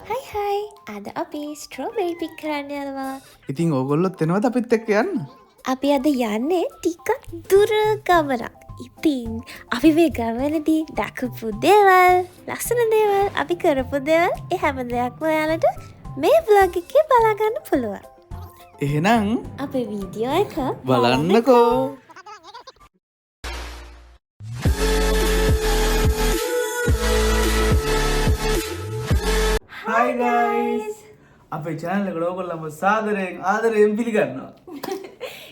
හයි අද අපි strawberry pick කරන්න යනවා. ඉතින් ඕගොල්ලොත් එනවද අපිත් එක්ක යන්න? අපි අද යන්නේ ටිකක් දුර ගමනක්. ඉතින් අපි මේ ගමනදී දැකපු දේවල්, ලස්සන දේවල්, අපි කරපු දේවල්, ඒ හැම දෙයක්ම ඔයාලට මේ vlog එකේ බලා ගන්න පුළුවන්. එහෙනම් අපේ වීඩියෝ එක බලන්නකෝ. Hi guys. අපේ channel එකට ඕගොල්ලන්ව සාදරයෙන් ආදරයෙන් පිළිගන්නවා.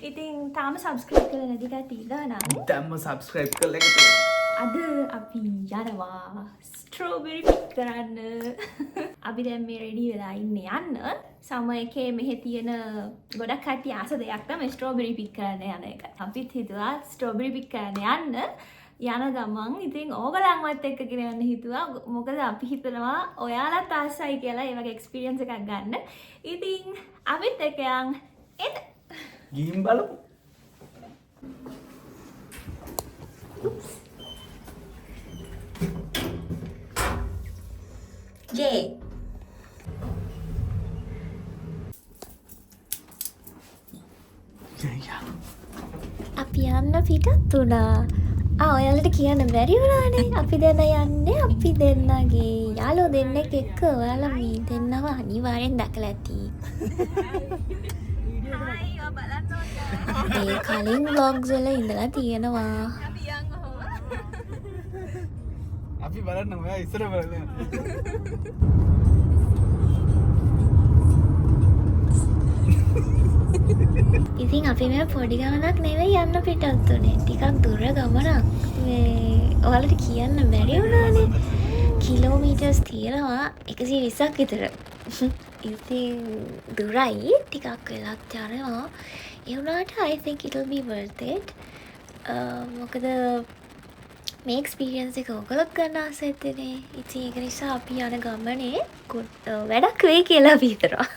ඉතින් තාම සබස්ක්‍රයිබ් කරලා නැති කට්ටිය ඉන්නවා. දැම්ම subscribe කරලා එකතු වෙන්න. අද අපි යනවා ස්ට්‍රෝබෙරි පික් කරන්න. අපි දැන් මේ රෙඩි වෙලා ඉන්නේ යන්න. සම එකේ මෙහෙ තියෙන ගොඩක් කට්ටිය ආස දෙයක් තමයි ස්ට්‍රෝබෙරි පික් කරන්න යන එක. අපිත් හිතුවා ස්ට්‍රෝබෙරි පික් කරන්න යන්න. යන ගමන් ඉතින් ඕගලන්වත් එක්කගෙන යන්න හිතුවා. මොකද අපි හිතනවා ඔයාලත් ආසයි කියලා ඒ වගේ එක්ස්පීරියන්ස් එකක් ගන්න. ඉතින් අපිත් එක්ක යන් එන්න. ගිහින් බලමු. ජේ අපි යන්න පිටත් වුණා. ඔයාලට කියන්න බැරි වුණානේ. අපි දැන් යන්නේ අපි දෙන්නගේ යාළුවෝ දෙන්නෙක් එක්ක. ඔයාලා මේ දෙන්නව අනිවාර්යෙන් දැකලා ඇති. ඒ කලින් vlogs වල ඉඳලා තියෙනවා. අපි බලන්න ඔයා ඉස්සර බලන්න. ඉතින් අපි මේ පොඩි ගමනක් නෙවෙයි යන්න පිටත් උනේ. ටිකක් දුර ගමනක්. මේ ඔයාලට කියන්න බැරි වුණානේ. කිලෝමීටර්ස් තියෙනවා 120ක් විතර. ඉතින් දුරයි ටිකක් වෙලක් යනවා. ඒ වුණාට I think it'll be worth it. මොකද මේ එක්ස්පීරියන්ස් එක ඔයගොල්ලොත් ගන්න ආසෙත්නේ. ඉතින් ඒක නිසා අපි යන ගමනේ වැඩක් වෙයි කියලා අපි හිතනවා.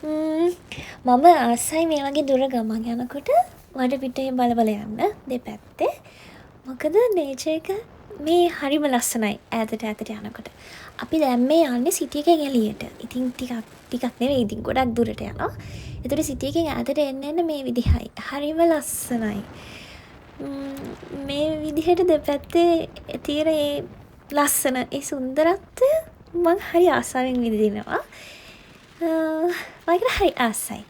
මම ආසයි මේ වගේ දුර ගමන් යනකොට වටපිටේ බල බල යන්න දෙපැත්තේ. මොකද නේචර් එක මේ හරිම ලස්සනයි ඈතට යනකොට. අපි දැන් මේ යන්නේ සිටි එකෙන් එළියට. ඉතින් ටිකක් නෙවෙයි ඉතින් ගොඩක් දුරට යනවා. ඒතකොට සිටි එකෙන් ඈතට එන්න මේ විදිහයි. හරිම ලස්සනයි. මේ විදිහට දෙපැත්තේ තියෙන ඒ ලස්සන ඒ සුන්දරත්වය මං හරි ආසාවෙන් විඳිනවා. මට හරි ආසයි.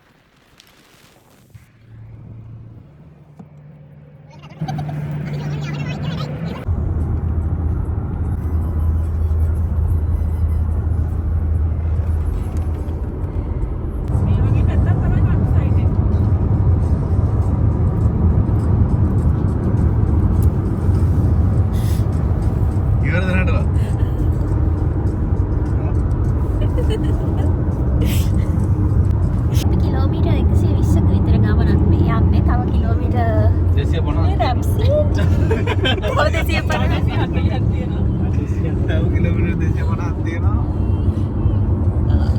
කිලෝමීටර් 120ක විතර ගමනක් මේ යන්නේ. තව කිලෝමීටර් 250ක් තව කිලෝමීටර් 250ක් තියෙනවා.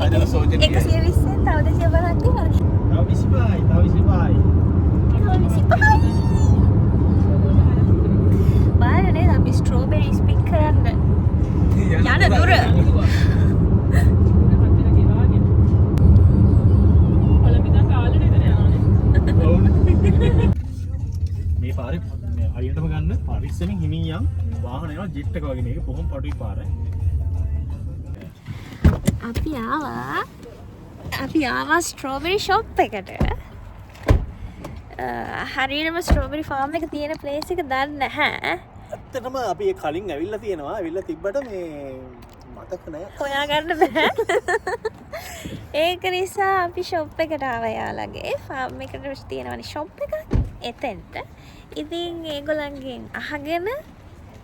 අද සෝජන 120 තව 250ක් තියෙනවා. තව 25යි. බලන්න අපි ස්ට්‍රෝබෙරිස් පික් කරන්න යන දුර. මේ පාරේ හරියටම ගන්න පරිස්සමෙන් හිමින් යම්. වාහන යනවා ජෙට් එක වගේ මේක බොහොම පටුයි පාර. අපි ආවා ස්ට්‍රෝබෙරි ෂොප් එකට. හරියටම ස්ට්‍රෝබෙරි ෆාම් එක තියෙන ප්ලේස් එක දන්නේ නැහැ. ඇත්තටම අපි කලින් ඇවිල්ලා තියෙනවා. ඇවිල්ලා තිබ්බට මේ මතක නෑ. හොයාගන්න බෑ. ඒක නිසා අපි ෂොප් එකට ආවා යාළගේ. ෆාම් එකට තියෙනවනේ ෂොප් එකක්. එතෙන්ට. ඉතින් ඒගොල්ලන්ගෙන් අහගෙන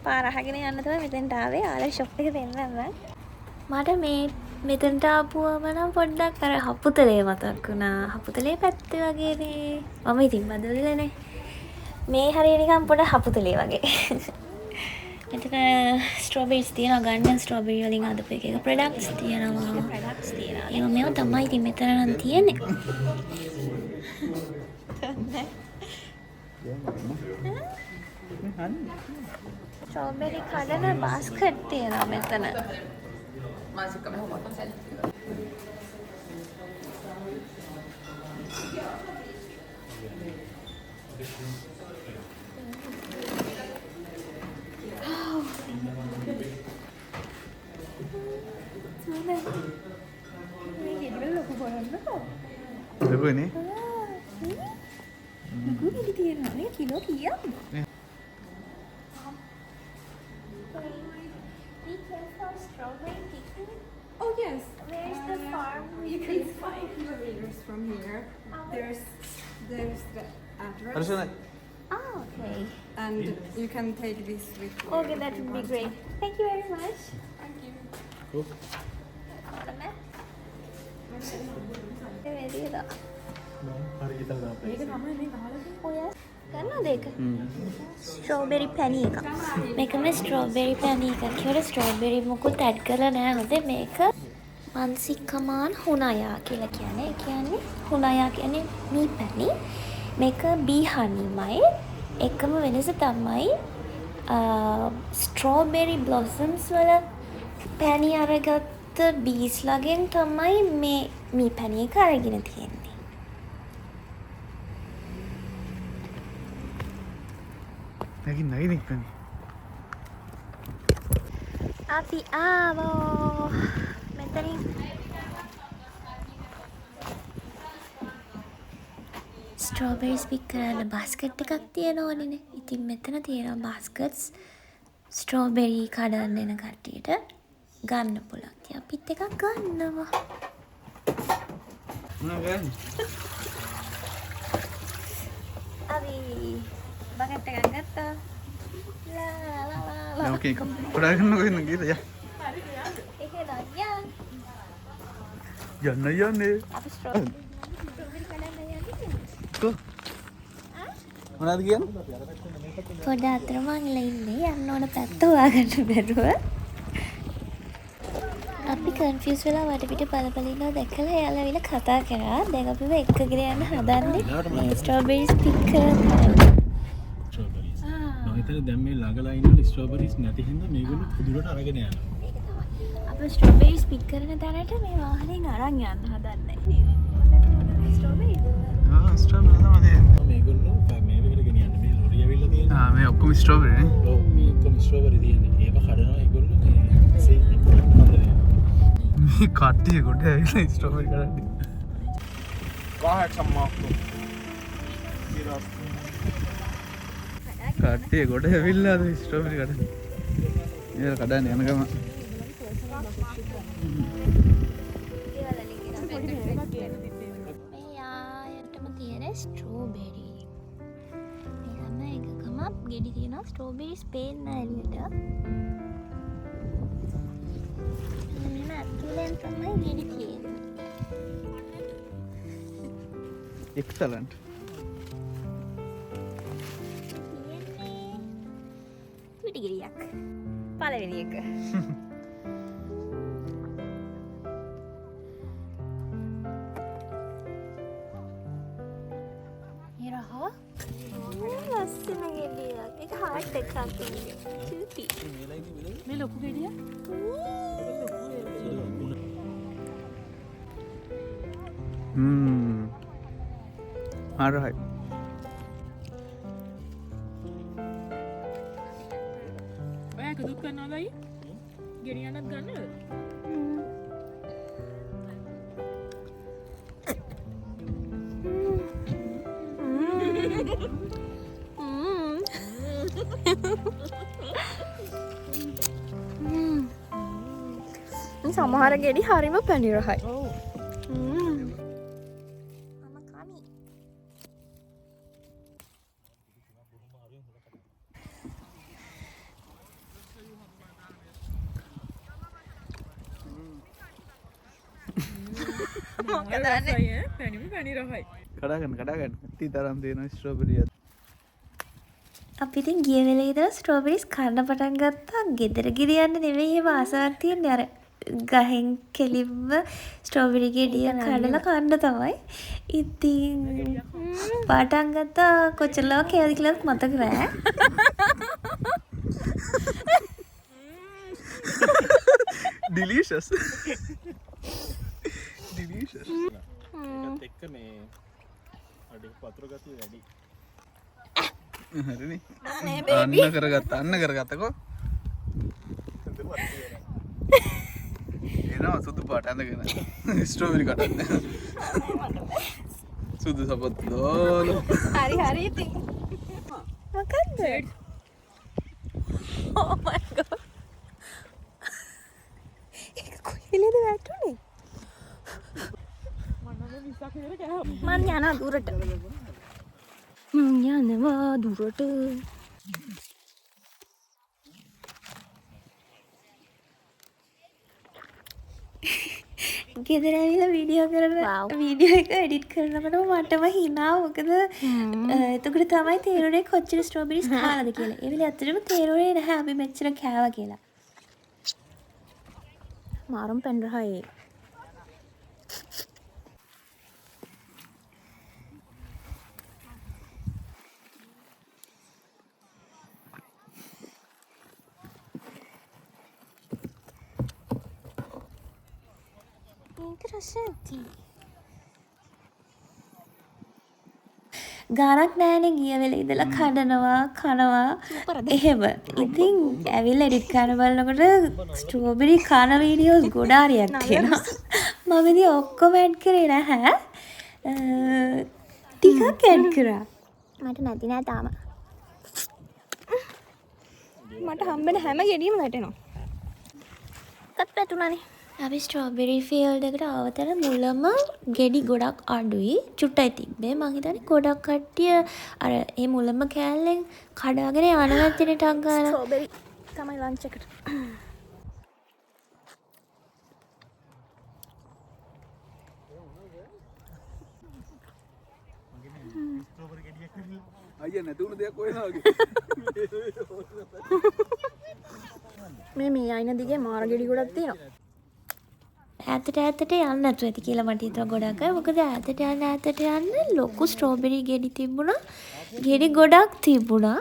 පාර අහගෙන යන්න තමයි මෙතෙන්ට ආවේ. යාළගේ ෂොප් එක දෙන්නන්න. මට මේ මෙතෙන්ට ආපුවම නම් පොඩ්ඩක් අර හපුතලේ මතක් වුණා. හපුතලේ පැත්තේ වගේනේ. මම ඉතින් බදවලනේ. මේ හරිය නිකන් පොඩ හපුතලේ වගේ. මෙතන ස්ට්‍රෝබෙරිස් තියෙනවා. ගන්න ස්ට්‍රෝබෙරි වලින් හදපු එක ප්‍රොඩක්ට්ස් තියෙනවා. මේවා තමයි ඉතින් මෙතන නම් තියෙන්නේ. ස්ට්‍රෝබෙරි කඩන බාස්කට් තියෙනවා මෙතන. mansikka med hårt selv. ලොකු නේ. ලොකු තියෙනවා නේ කිලෝ කීයක්? We came for strawberry picnic. Oh yes, Where is the farm? you can 5 kilometers from here. There's the address, Harshana Ah, okay. and you can take this with you. Okay, that if you would be want. great. Thank you very much. Thank you. හරි හිතලා දාපන්. ගන්නවද ඒක? Strawberry පැණි එකක්. මේකම strawberry පැණි එකක්. ඒකට ස්ට්‍රෝබෙරි මොකුත් ඇඩ් කරලා නැහැ. හොඳේ මේක මන්සිකමාන් හුනයා කියලා කියන්නේ. ඒ කියන්නේ හුනයා කියන්නේ මී පැණි. මේක බී හනිමයි. එකම වෙනස තමයි ස්ට්‍රෝබෙරි බ්ලොසම්ස් වල පැණි අරගත්ත බීස්ලගෙන් තමයි මේ මී පැණි එක අරගෙන තියෙන්නේ. නැගින් ඉක්පන්. අපි ආවෝ මෙතනින් ස්ට්‍රෝබෙරිස් පික් කරන්න බාස්කට් එකක් තියෙනවනේ. ඉතින් මෙතන තියෙනවා බාස්කට්ස් ස්ට්‍රෝබෙරි කඩන්න එන කට්ටියට ගන්න පුළුවන්. ඉතින් අපිත් එකක් ගන්නවා. මොනවා ගන්නේ? අපි බකට් එකක් ගත්තා. ලා ලා ලා ලා. නෑ ඕකේ පොඩා ගන්නකො ඉන්න ගිහලා යා. ඒක නෝනියා. යන්නේ. අපි ස්ට්‍රෝබෙරි කඩන්න යන්නේ. කො මොනවද කියන්නේ? පොඩ අතරමංගල ඉන්නේ යන්න ඕන පැත්ත හොයාගන්න බැරුව. අපි කන්ෆියුස් වෙලා වටපිට බල ඉන්නවා දැකලා එයාලා ඇවිල්ලා කතා කරා. දැන් අපිව එක්කගෙන යන්න හදන්නේ මේ ස්ට්‍රෝබෙරිස් පික් කරලා. ස්ට්‍රෝබෙරිස්. මම හිතන්නේ දැන් මේ ළඟලා ඉන්න ස්ට්‍රෝබෙරිස් නැති හින්දා මේගොල්ලෝ පුදුරට අරගෙන යනවා. අපි ස්ට්‍රෝබෙරිස් පික් කරන තැනට මේ වාහනයෙන් අරන් යන්න හදන්නේ. ස්ට්‍රෝබෙරිස්. ස්ට්‍රෝබෙරි තමයි තියෙන්නේ. මේගොල්ලෝ මේ වෙලට ගෙනියන්නේ මේ ලොරිය ඇවිල්ලා තියෙනවා. මේ ඔක්කොම ස්ට්‍රෝබෙරි නේ. ඔව් මේ ඔක්කොම ස්ට්‍රෝබෙරි තියෙන්නේ. ඒව කඩනවා ඒගොල්ලෝ මේ සීන් එක හදන්නේ. මේ කට්ටිය කොට ඇවිල්ලා ස්ට්‍රෝබෙරි කඩන්නේ. Kaheksan mahtuu. Kiitos. කට්ටිය කොට ඇවිල්ලා ස්ට්‍රෝබෙරි කඩන්නේ. ඒක කඩන්නේ යන ගම. මේ ආයතම තියෙන ස්ට්‍රෝබෙරි. මේ හැම එකකම ගෙඩි තියෙනවා ස්ට්‍රෝබෙරිස් පේන්නේ එළියට. මෙන්න ඇතුලෙන් තමයි ගෙඩි තියෙන්නේ. එක්සලන්ට්. තියෙන්නේ පිටි ගෙඩියක්. පළවෙනි එක. ලස්සන ගෙඩියක්. ඒක හાર્ට් එකක් වගේ. චූටි. මේ ලොකු ගෙඩිය? හරි. ඔයා එකදුත් කරනවලයි? ගෙනියන්නත් ගන්නවද? සමහර ගෙඩි හරිම පැණි රහයි. පැණි රහයි. කඩාගන්න ති තරම් තියෙන ස්ට්‍රෝබෙරි. අපි ඉතින් ගිය වෙලේ ඉඳලා ස්ට්‍රෝබෙරිස් කන්න පටන් ගත්තා. ගෙදර ගිරියන්න නෙවෙයි ඒව ආසාවක් තියන්නේ. අර ගහෙන් කෙලින්ම ස්ට්‍රෝබෙරි ගෙඩිය කඩලා කන්න තමයි. ඉතින් පටන් ගත්තා කොච්චරලා කෑද කියලාත් මතක නෑ. delicious. Delicious. ඒකත් එක්ක මේ අඩි වතුර ගතිය වැඩි. හරිනේ. අනේ බේබි. අන්න කරගත්තකෝ. එනවා සුදු පාට ඇඳගෙන. ස්ට්‍රෝබෙරි කටන්න. සුදු සපත්තු දාලා. හරි ඉතින්. මොකද්ද? Oh my god. ඒක කොහෙලද වැටුනේ? මං යනවා දුරට. ගෙදර ඇවිල්ලා වීඩියෝ එක එඩිට් කරනකොට මටම හිනා මොකද එතකොට තමයි තේරුනේ කොච්චර ස්ට්‍රෝබෙරිස් කාලාද කියලා. ඒ වෙලේ ඇත්තටම තේරුනේ නැහැ අපි මෙච්චර කෑවා කියලා. මාරුම් පෙන්රහයි. Interessante. ගානක් නෑනේ ගිය වෙලේ ඉඳලා කනවා එහෙම. ඉතින් ඇවිල්ලා එඩිට් කරන බලනකොට ස්ට්‍රෝබෙරි කන වීඩියෝස් ගොඩාරියක් තියෙනවා. මම ඉතින් ඔක්කොම ඇඩ් කරේ නැහැ. ටිකක් ඇඩ් කරා. මට නැති නෑ තාම. මට හම්බෙන හැම ගෙඩියම වැටෙනවා. කත් වැටුණානේ. අපි ස්ට්‍රෝබෙරි ෆීල්ඩ් එකට ආවතර මුලම ගෙඩි ගොඩක් අඩුයි. චුට්ටයි තිබ්බේ. මං හිතන්නේ ගොඩක් කට්ටිය අර ඒ මුලම කෑල්ලෙන් කඩාගෙන යනවා ඇත්තනේ ටක් ගාලා. ස්ට්‍රෝබෙරි තමයි ලන්ච් එකට. අයියා නැතුණු දෙයක් හොයනවා වගේ. මේ අයින දිගේ මාර ගෙඩි ගොඩක් තියෙනවා. ඈතට යන්න නැතුව ඇති කියලා මට හිතුවා ගොඩක් අය. මොකද ඈතට යන්න ලොකු ස්ට්‍රෝබෙරි ගෙඩි තිබුණා. ගෙඩි ගොඩක් තිබුණා.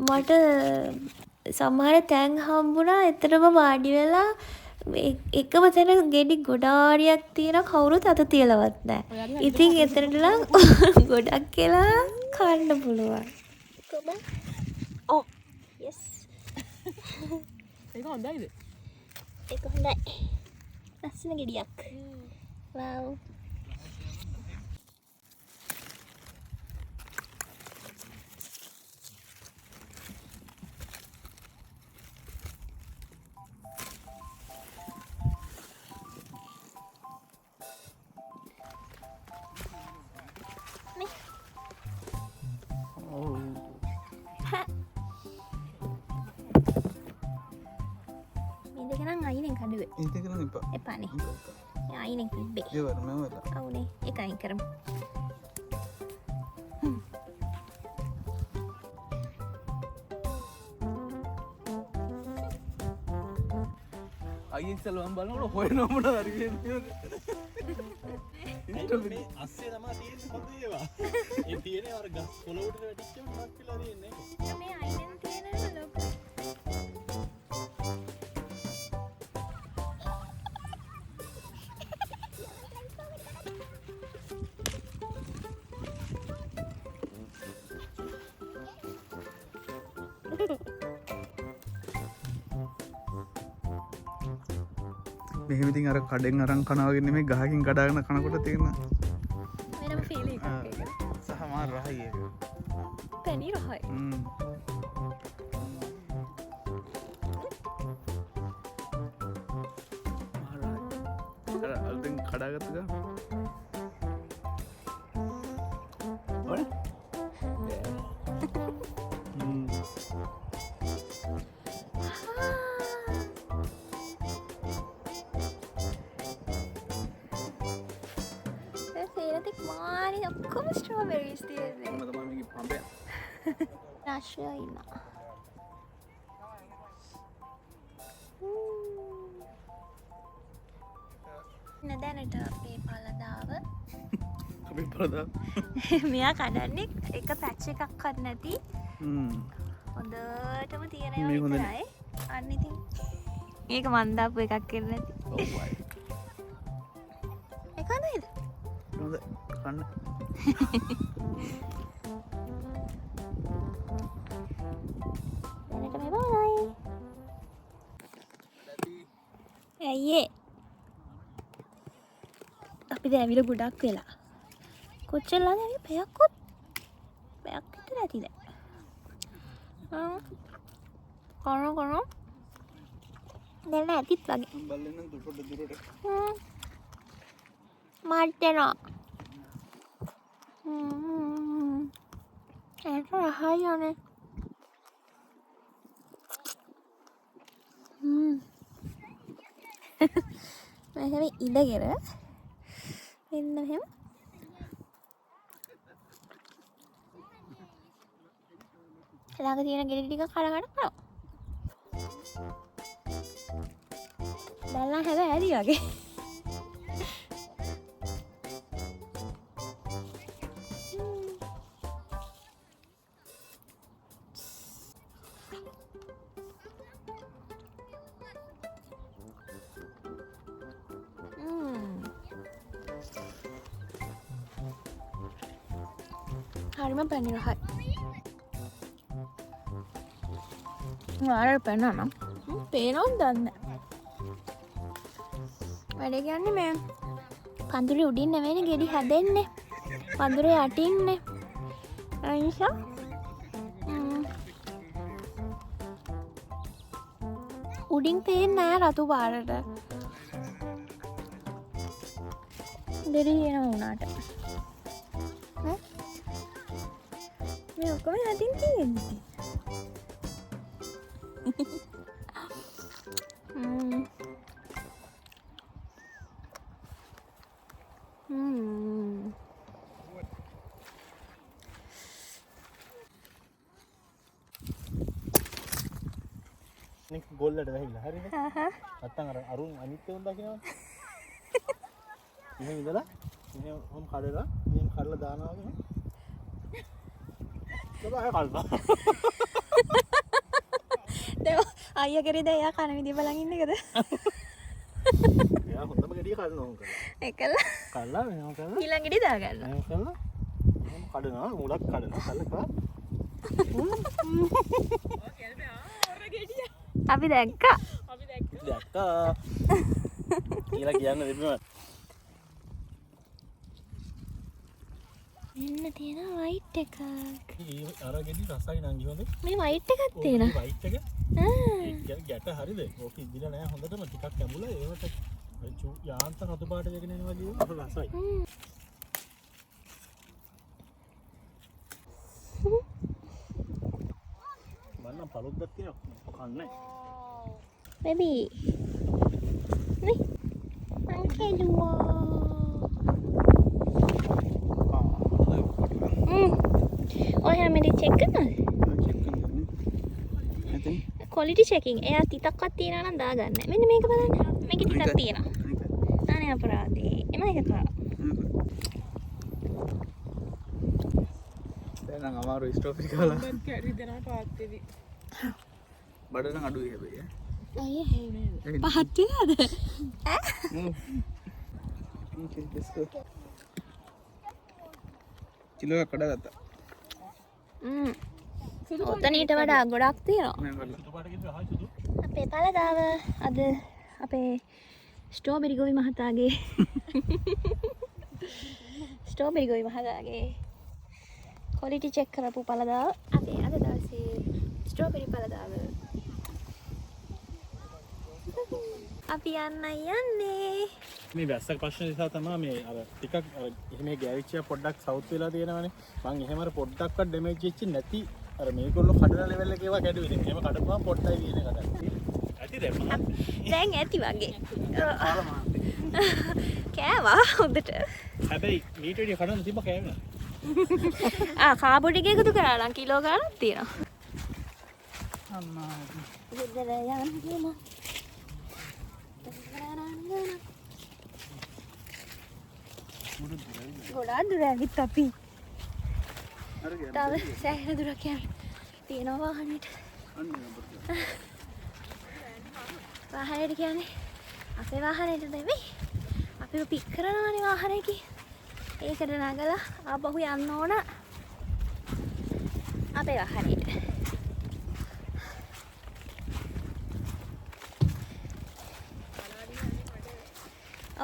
මට සමහර තැන් හම්බුණා. එතරම් වාඩි වෙලා එකම තැන ගෙඩි ගොඩාරියක් තියෙන කවුරුත් අත තියලවත් නැහැ. ඉතින් එතනටලා ගොඩක් කියලා කන්න පුළුවන්. ඔව්. yes. ඒක හොඳයිද? ඒක හොඳයි. ලස්සන ගෙඩියක්. wow. මේක නම් අයිනෙන් කඩුවේ. ඒක කරන්න එපා. එපානේ. අයිනෙන් තිබ්බේ. ඒ වරම. අවුනේ. ඒක අයින් කරමු. අයියෙන් සලවම් බලනකොට හොයනවා මොනවද හරි කියන්නේ. මේ අස්සේ තමයි තියෙන්නේ මොකද ඒවා? ඒ තියෙන්නේ අර ගස් පොළොවට වැටිච්චම ටක් කියලා තියෙන්නේ. මේ අයිනෙන් තියෙන ලොකු මෙහෙම ඉතින් අර කඩෙන් අරන් කනවා වගේ නෙමෙයි ගහකින් කඩාගෙන කනකොට තියෙන වෙනම ෆීලිං එකක් ඒක. සහ මාර රහයි ඒක. පැණි රහයි. අර අලුතෙන් කඩාගත්ත ගා. ඔය මාරි ඔක්කොම ස්ට්‍රෝබෙරිස් තියෙන්නේ. මම තමයි මේකේ පඹය. රාශිය ඉන්නවා. දැනට අපේ පළදාව අපි පළදා මෙයා කඩන්නේ එක පැච් එකක්වත් නැති හොඳටම තියෙන ඒවා විතරයි. අන්න ඉතින් ඒක මන්දාපු එකක් කරන්න ඇති. ඒක හොඳයිද? හොඳ කන්න. දැනට මේ බලයි. ඇයි අපි දැන් ඇවිල්ලා ගොඩක් වෙලා. කොච්චර ලාද ඇවිල්ලා පැයක්වත් පැයක් විතර ඇති දැන්. කන දැන් ඇතිත් වගේ. බලන්න දුරට. මට එනවා. ඒක රහයි යන්නේ. මෙහෙම ඉඳගෙන මෙන්න මෙහෙම ළඟ තියෙන ගෙඩි ටික කඩ කරා. දැල්ලා හැබැයි ඇරි වගේ. හරිම පැණි රහයි. ඔයාලට පැනනවා නම් පේනවද දන්නේ නැහැ. වැඩේ කියන්නේ මේ පඳුරේ උඩින් නෙවෙයිනේ ගෙඩි හැදෙන්නේ. පඳුරේ යටින්නේ. ඒ නිසා උඩින් පේන්නේ නැහැ රතු පාටට. ගෙඩි එනවා උනාට. මේ ඔක්කොම යටින් තියෙන්නේ. නේ ගොල්ලට වැහිලා හරිද? නැත්තම් අර අරුන් අනිත් උන් දකින්නවනේ. මෙහෙම ඉඳලා මෙහෙම හොම් කඩලා මෙහෙම කඩලා දානවා වගේ. බබා කල්පා. දැන් අයියා කරේ දැන් එයා කන විදිය බලන් ඉන්න එකද? එයා හොඳම ගෙඩිය කඩනවා උන් කරලා. ඒකල කඩලා මෙහෙම කරලා ඊළඟ ගෙඩි දාගන්න. මෙහෙම කරලා මෙහෙම කඩනවා මුලක් කඩනවා කල්ලා අපි දැක්කා. දැක්කා. කියලා කියන්න දෙපිම. මෙන්න තියෙන වයිට් එකක්. අර ගෙඩි රසයි නම් ගිහොද? මේ වයිට් එකක් තියෙනවා. වයිට් එක. ගැට හරිද? ඕක ඉදිලා නෑ හොඳටම ටිකක් කැඹුලා ඒවට යාන්ත රතු පාට වෙගෙන එනවා වගේ රසයි. මන්නම් පළොද්දක් තියෙනවා කන්නේ. Baby. Nih. Angkat dua. Oh, yang mesti check kan? Quality checking. එයා තිතක්වත් තියනවා නම් දාගන්න. මෙන්න මේක බලන්න. මේකේ තිතක් තියෙනවා. අනේ අපරාධේ. එම එක කරා. දැන් නම් අමාරු ස්ට්‍රොබෙරි කාලා. කැරි දෙනා පාත් වෙවි. බඩ නම් අඩුයි හැබැයි. අයියේ. පහත් වෙනවද? Okay, let's go. කිලෝ එකක් කඩගත්තා. ඔතනීට වඩා ගොඩක් තියෙනවා. මම කරලා. රතු පාට ගෙඩි රහයි සුදු. අපේ පළදාව අද අපේ ස්ට්‍රෝබෙරි ගොවි මහතාගේ ස්ට්‍රෝබෙරි ගොවි මහතාගේ ක්වොලිටි චෙක් කරපු පළදාව අපේ අද දවසේ ස්ට්‍රෝබෙරි පළදාව අපි යන්නේ මේ වැස්සක ප්‍රශ්න නිසා තමයි මේ අර ටිකක් අර එහෙම ගෑවිච්ච පොඩ්ඩක් සවුත් වෙලා තියෙනවනේ. මං එහෙම අර පොඩ්ඩක්වත් ඩැමේජ් වෙච්ච නැති අර මේගොල්ලෝ කඩන ලෙවල් එකේ ඒවා කැඩුවේ. එහෙම කඩපුවම පොඩ්ඩයි වියන කඩන්නේ. ඇති දැන් ඇති වගේ කෑවා හොඳට. හැබැයි මීට වැඩිය කඩන්න තිබ්බ කෑවෙනවා. කාබෝ ටික එකතු කරා නම් කිලෝ ගාණක් තියෙනවා. අම්මා. ගෙදර යන්න ගොඩාක් දුර ඇවිත් අපි. අර ගියා. තව සෑහෙන දුරක් යන්න තියෙනවා වාහනේට. වාහනයට කියන්නේ අපේ වාහනයට නෙමෙයි. අපිව පික් කරනවානේ වාහනයකින්. ඒකට නගලා ආපහු යන්න ඕන අපේ වාහනයට.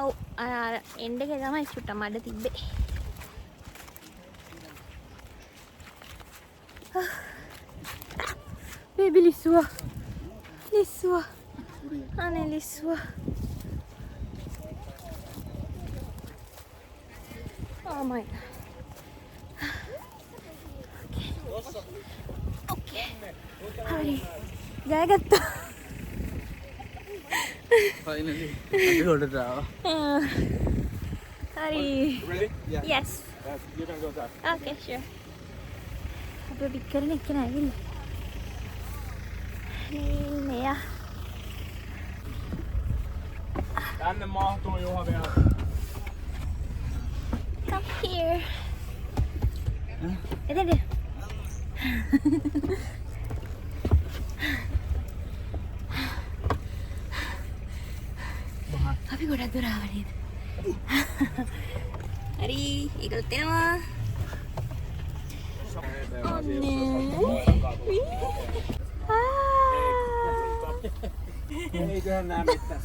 ඔව් අර එන්ඩ් එකේ තමයි චුට්ට මඩ තිබ්බේ. බේබි ලිස්සුවා. ලිස්සුවා. අනේ ලිස්සුවා. Oh my god. Okay. හරි. ජයගත්තා. Finally. අපි ගොඩට ආවා. හරි. Ready? Yes. You can go there. Okay, sure. අපේ පික් කරන එක නෑ ඇවිල්ලා. මෙයා. Tänne mahtuu Juha vielä. Come here. එතෙන්ද? අපි ගොඩක් දුර ආවා නේද? හරි, ඒකත් එනවා. Eiköhän nää mitään.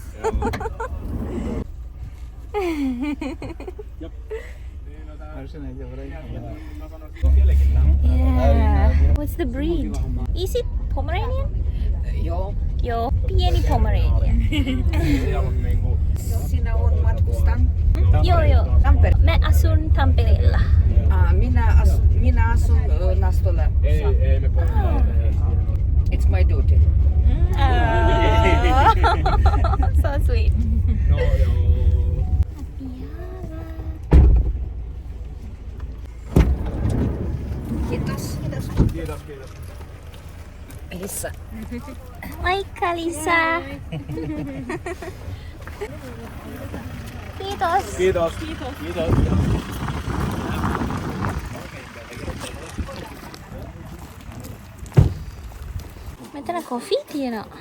Yeah. What's the breed? Is it Pomeranian? Joo. Joo, pieni Pomeranian. Sinä oot matkustanut. Joo. Tampere. Mä asun Tampereella. Minä asun Nastola. Ei me puhutaan. It's my duty. So sweet. No joo. Kiitos. Kiitos. Elissa. Moikka Lisa. Kiitos. Kiitos. මෙතන coffee තියෙනවා.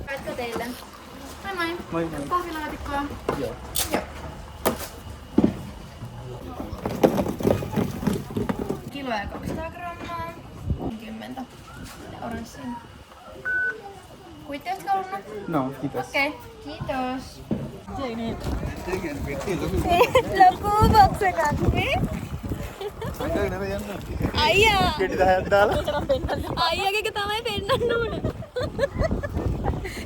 Kaikko teille? Moi. Kahvilaatikkoa. Joo. Kilo ja 200 grammaa. 10. Oranssin. Kuitteetko ollut? No, kiitos. Okei, kiitos. ලොකු box එකක් නේ. අයියා. Kedi 10ක් දාලා. අයියාගේ එක තමයි පෙන්නන්න ඕන.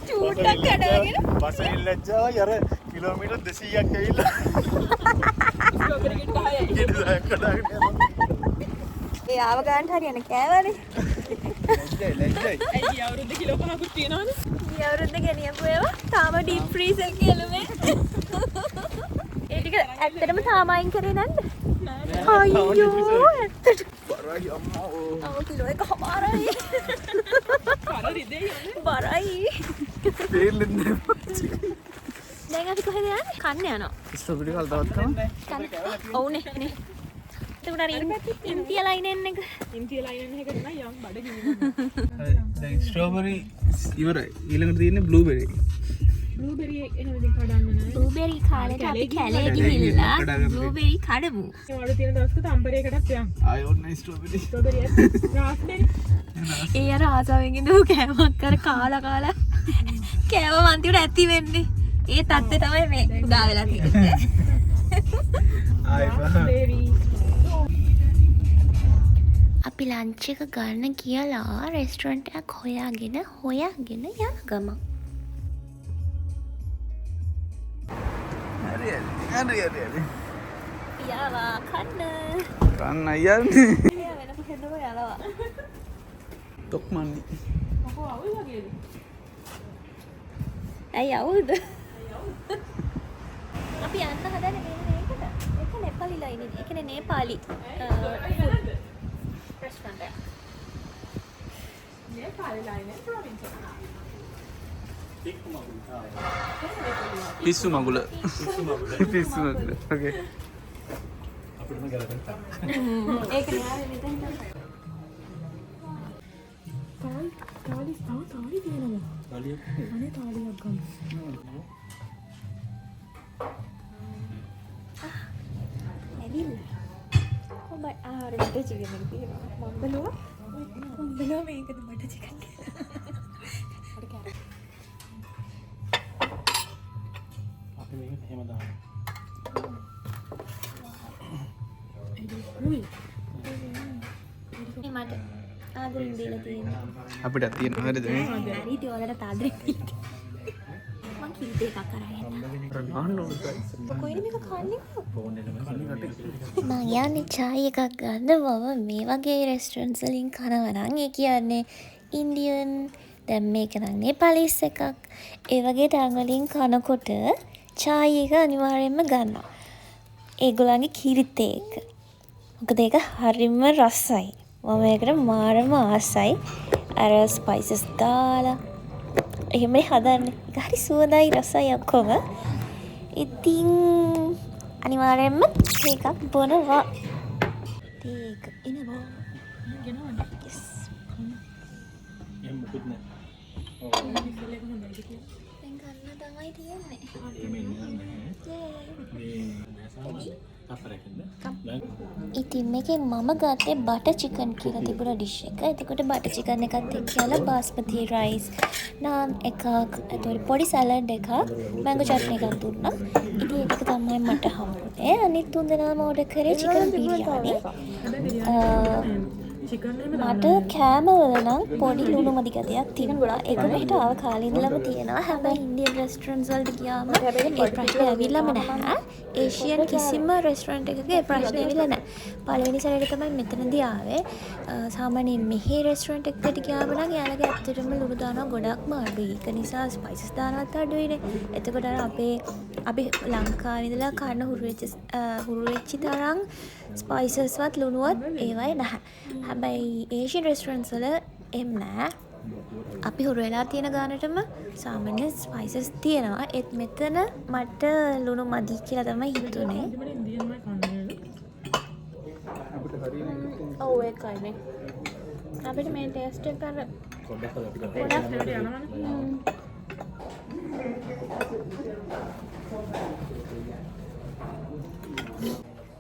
චූට්ටක් කඩාගෙන. බසෙන් ලැජ්ජාවයි අර කිලෝමීටර් 200ක් ඇවිල්ලා. Kedi 10ක් කඩාගෙන යනවා. ඒ ආව ගන්න හරියන්නේ කෑවනේ. ලැජ්ජයි. ගිය අවුරුද්ද ගෙනියපු ඒවා තාම ඩීප් ෆ්‍රීස් එකේ එළුමේ. ඒ ටික ඇත්තටම තාම අයින් කරේ නැද්ද? නෑ. අයියෝ ඇත්තට. බරයි අම්මා ඕ. ඔව් කිලෝ එකමාරයි. බරයි. තේරෙන්නේ දැන් අපි කොහෙද යන්නේ? කන්න යනවා. ස්ට්‍රොබෙරි කල්දාවත් කරමු. කන්න. ඔව්නේ නේ. එතකොට අර ඉන්දියා ලයින් එක. හරි. දැන් ස්ට්‍රොබෙරි ඉවරයි. ඊළඟට තියෙන්නේ බ්ලූබෙරි. බ්ලූබෙරි කාලේට අපි කැලේ ගිහිල්ලා බ්ලූබෙරි කඩමු. ආයෙ ඔන්න ස්ට්‍රොබෙරි. ඒ අර ආසාවෙන් ඉඳපු කෑමක් අර කාලා කෑම මන්තියට ඇති වෙන්නේ. ඒ තත්ත්වය තමයි මේ උදා වෙලා තියෙන්නේ. ආයෙ බා. අපි ලන්ච් එක ගන්න කියලා රෙස්ටොරන්ට් එකක් හොයාගෙන යන ගමන්. හරි. යාවා කන්න. කන්න යන්නේ. යා වෙන කොහෙන්ද යනවා. තොක්මන්නේ. ඇයි අවුල්ද? අපි යන්න හදන්නේ මේකට. ඒක නේපාලි ලයින් එක. ඒ කියන්නේ නේපාලි. restaurant එකක්. මේ පාලිලායිනේ ප්‍රොවින්ස් එක. පිස්සු මගුල. පිස්සු මගුල. ඕකේ. අපිටම ගැලපෙන්න. ඒක න්යාය මෙතෙන් තාලි තියෙනවා. තාලිය. අනේ තාලියක් ගන්න. ඇවිල්ලා. කොහොමද ආහාර බටර් චිකන් එක තියෙනවා. මම බැලුවා මේකද බටර් චිකන් කියලා. අපි මේක එහෙම දානවා. මට ආදරෙන් දීලා තියෙනවා. අපිටත් තියෙනවා හරිද මේ? හරි ඉතින් ඔයාලට ආදරෙන් දීලා. මං කිරිත එකක් කරා යන්න. කොයිද මේක කන්නේ? ෆෝන් එකම මං යන්නේ චායි එකක් ගන්න මම මේ වගේ රෙස්ටරන්ට්ස් වලින් කනවා නම් ඒ කියන්නේ ඉන්දියන් දැන් මේක නම් නේපාලීස් එකක් ඒ වගේ තැන් වලින් කනකොට චායි එක අනිවාර්යයෙන්ම ගන්නවා. ඒගොල්ලන්ගේ කිරිත එක. මොකද ඒක හරිම රසයි. මම ඒකට මාරම ආසයි. අර ස්පයිසස් දාලා එහෙමනේ හදන්නේ. ඒක හරි සුවඳයි රසයි ඔක්කොම. ඉතින් අනිවාර්යයෙන්ම මේකක් බොනවා. ඒක එනවා. ගෙනවන්න. Yes. එහෙම මොකුත් නැහැ. ඔව්. දැන් ගන්න තමයි තියෙන්නේ. එහෙම ඉන්නේ නැහැ. මේ නැසාම අපරකින්ද? ඉතින් මේකේ මම ගත්තේ බටර් චිකන් කියලා තිබුණ ඩිෂ් එක. එතකොට බටර් චිකන් එකත් එක්කලා බාස්මති රයිස්, නාන් එකක්, එතකොට පොඩි සලාඩ් එකක්, මැංගෝ චට්නි එකක් දුන්නා. ඉතින් ඒක තමයි මට හම්බුනේ. අනිත් තුන් දෙනාම ඕඩර් කරේ චිකන් බිරියානි. මට කෑම වල නම් පොඩි ලුණු මදි ගතියක් තිබුණා. ඒක මෙහෙට ආව කාලේ ඉඳලම තියෙනවා. හැබැයි ඉන්දියන් රෙස්ටරන්ට්ස් වලට ගියාම ඒ ප්‍රශ්නේ ඇවිල්ලාම නැහැ. ඒෂියන් කිසිම රෙස්ටරන්ට් එකක ඒ ප්‍රශ්නේ ඇවිල්ලා නැහැ. පළවෙනි සැරේට තමයි මෙතනදී ආවේ. සාමාන්‍යයෙන් මෙහි රෙස්ටරන්ට් එකකට ගියාම නම් යාළුවගේ ඇත්තටම ලුණු දානවා ගොඩක්ම අඩුයි. ඒක නිසා ස්පයිසස් දානවත් අඩුයිනේ. එතකොට අර අපි ලංකාවේ ඉඳලා කන්න හුරු වෙච්ච තරම් ස්පයිසස්වත් ලුණුවත් ඒවයි නැහැ. හැබැයි ඒෂියන් රෙස්ටරන්ට්ස් වල එහෙම නැහැ. අපි හුරු වෙලා තියෙන ගානටම සාමාන්‍ය ස්පයිසස් තියෙනවා. ඒත් මෙතන මට ලුණු මදි කියලා තමයි හිතුනේ. ඔව් ඒකයිනේ. අපිට මේ ටේස්ට් එක අර පොඩ්ඩක් අපි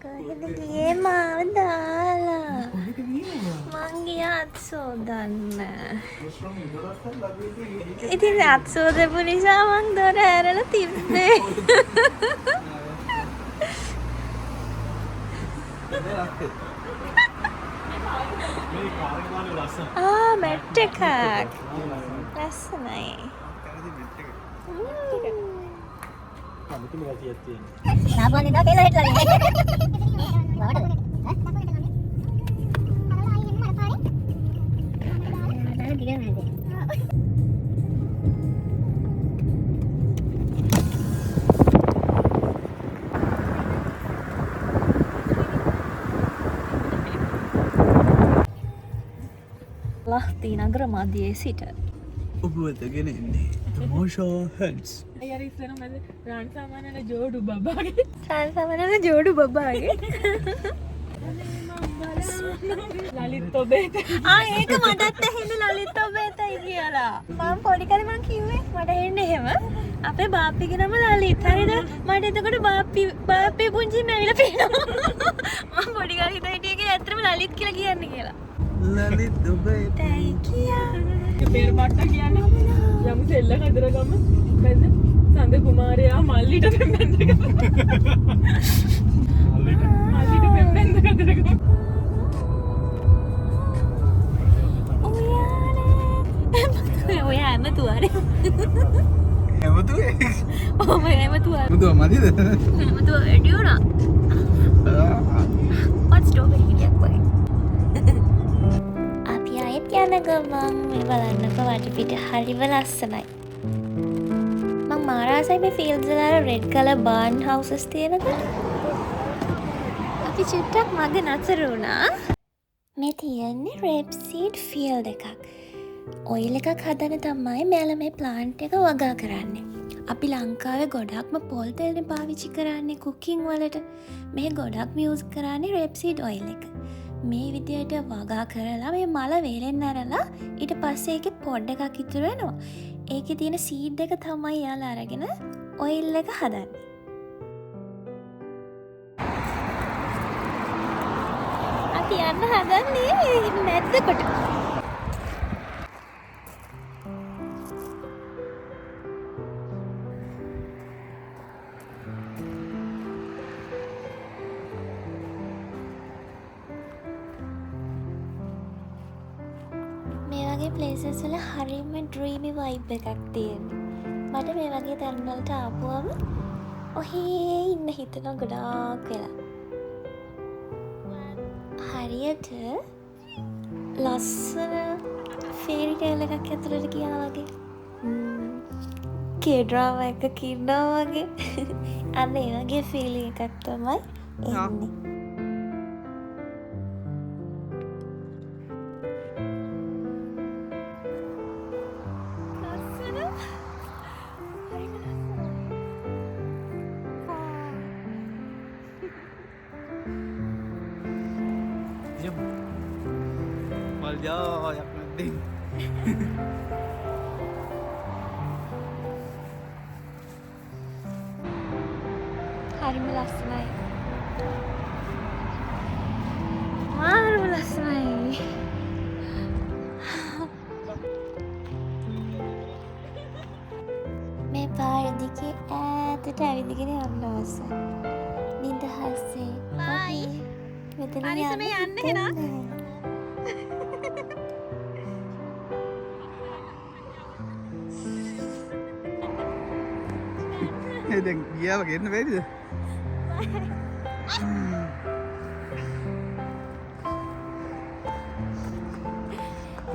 කොහෙද ගියේ මාව දාලා? මං ගියා අත් සෝදන්න. ඉතින් අත් සෝදපු නිසා මං දොර ඇරලා තිබ්බේ. මේ කාර්ය වල ලස්සන. මැට් එකක්. ලස්සනයි. අමුතුම ගතියක් තියෙනවා. සාමාන්‍ය දා කියලා හිටලා නේ. ලහ්ති නගර මධ්‍යයේ සිට ඔබ වෙතගෙන එන්නේ ප්‍රමෝෂෝ හෙඩ්ස්. අයියා ඉස්සර මම රාන් සාමානල ජෝඩු බබාගේ. සංසමනල ජෝඩු බබාගේ. ලලිත් ඔබේට. ඒක මටත් ඇහෙන්නේ ලලිත් ඔබේතයි කියලා. මම පොඩි කාලේ මං කිව්වේ මට එන්නේ එහෙම. අපේ බාප්පිගේ නම ලලිත්. හරිද? මට එතකොට බාප්පි පුංචිම ඇවිල්ලා පේනවා. මම පොඩි කාලේ හිතා හිටියේ ඒක ඇත්තටම ලලිත් කියලා කියන්නේ කියලා. ලලිත් ඔබේ තැයි කියා. පෙර බට්ට කියන්නේ යමු සෙල්ල කදරගම බැඳ සඳ කුමාරයා මල්ලිට පෙම්බෙන්ද මල්ලිට පෙම්බෙන්ද කදරගම ඔයා ඇමතුවානේ. එමතුවේ ඔහම ඇමතුවා. මුදුව මදිද? ඇමතුවා වැඩි වුණා. පත් ස්ට්‍රෝබෙරි ගෙඩියක් වගේ. අපි ආයෙත් යන ගමන් මේ බලන්නකෝ වටපිට හරිම ලස්සනයි. මං මාරාසයි මේ ෆීල්ඩ්ස් වල රෙඩ් කලර් බර්න් හවුසස් තියෙනකොට. අපි චුට්ටක් මගේ නතර වුණා. මේ තියෙන්නේ රේප්සීඩ් ෆීල්ඩ් එකක්. ඔයිල් එකක් හදන තමයි මෙයාලා මේ ප්ලාන්ට් එක වගා කරන්නේ. අපි ලංකාවේ ගොඩක්ම පොල් තෙල්නේ පාවිච්චි කරන්නේ කුකින් වලට. මේ ගොඩක්ම යූස් කරන්නේ රේප්සීඩ් ඔයිල් එක. මේ විදියට වගා කරලා මේ මල වේලෙන් අරලා ඊට පස්සේ ඒකේ පොඩ් එකක් ඉතුරු වෙනවා. ඒකේ තියෙන සීඩ් එක තමයි යාලා අරගෙන ඔයිල් එක හදන්නේ. අපි යන්න හදන්නේ නැද්ද කොට? මේ වගේ ප්ලේසස් වල හරිම ඩ්‍රීමි වයිබ් එකක් තියෙනවා. මට මේ වගේ තැන් වලට ආපුවම ඔහේ ඉන්න හිතෙනවා ගොඩාක් වෙලා. හරියට ලස්සන ෆේරි ටේල් එකක් ඇතුළට ගියා වගේ. කේඩ්‍රාමා එකක ඉන්නවා වගේ. අන්න ඒ වගේ ෆීලිං එකක් තමයි එන්නේ. Mal jayak nanti. හරිම ලස්සනයි. මාරම ලස්සනයි. මේ පාර දිගේ ඈතට ඇවිදගෙන යන්න අවශ්‍ය. නිදහසේ. බයි. මෙතන යන්න එහෙනම්. දැන් ගියාම ගෙන්න බැරිද?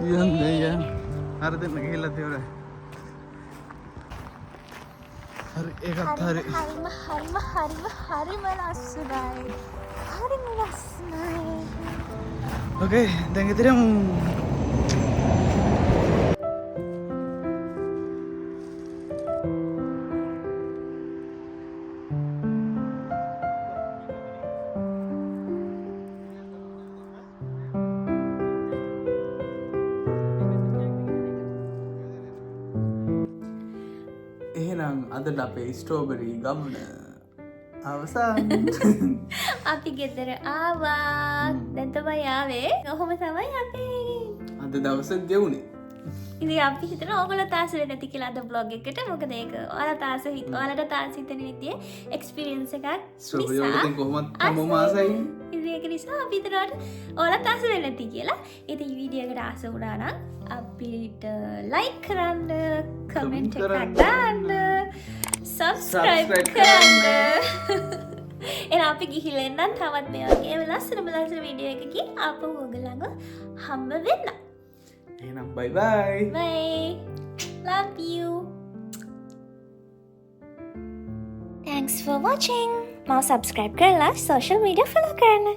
යන්න. අර දෙන්න ගිහිල්ලා තියවලා. හරි ඒකත් හරි. හරිම ලස්සනයි. හරිම ලස්සනයි. Oke, දැන් ගෙදර යමු. එහෙනම් අදට අපේ ස්ට්‍රෝබෙරි ගමන අවසන්. අපි ගෙදර ආවා. දැන් තමයි ආවේ. කොහොම තමයි අපි අද දවස ගෙවුනේ. ඉතින් අපි හිතන ඕගොල්ලෝ තාස වෙන්නේ නැති කියලා අද vlog එකට. මොකද ඒක ඔයාලට තාස හිතෙන විදිහේ එක්ස්පීරියන්ස් එකක්. ස්ට්‍රෝබෙරි වලට කොහොමද හැමෝම ආසයි. ඉතින් ඒක නිසා අපි හිතනවාට ඔයාලා තාස වෙන්නේ නැති කියලා. ඉතින් වීඩියෝ එකට ආස වුණා නම් අපිට ලයික් කරන්න, කමෙන්ට් එකක් දාන්න, සබ්ස්ක්‍රයිබ් කරන්න. එහෙනම් අපි ගිහිල්ලා එන්නම් තවත් මේ වගේ ලස්සන වීඩියෝ එකකින් ආපහු ඔයගලන්ව හම්බ වෙන්න. එහෙනම් bye bye. Bye. Love you. Thanks for watching. Mau subscribe කරලා social media follow කරන්න.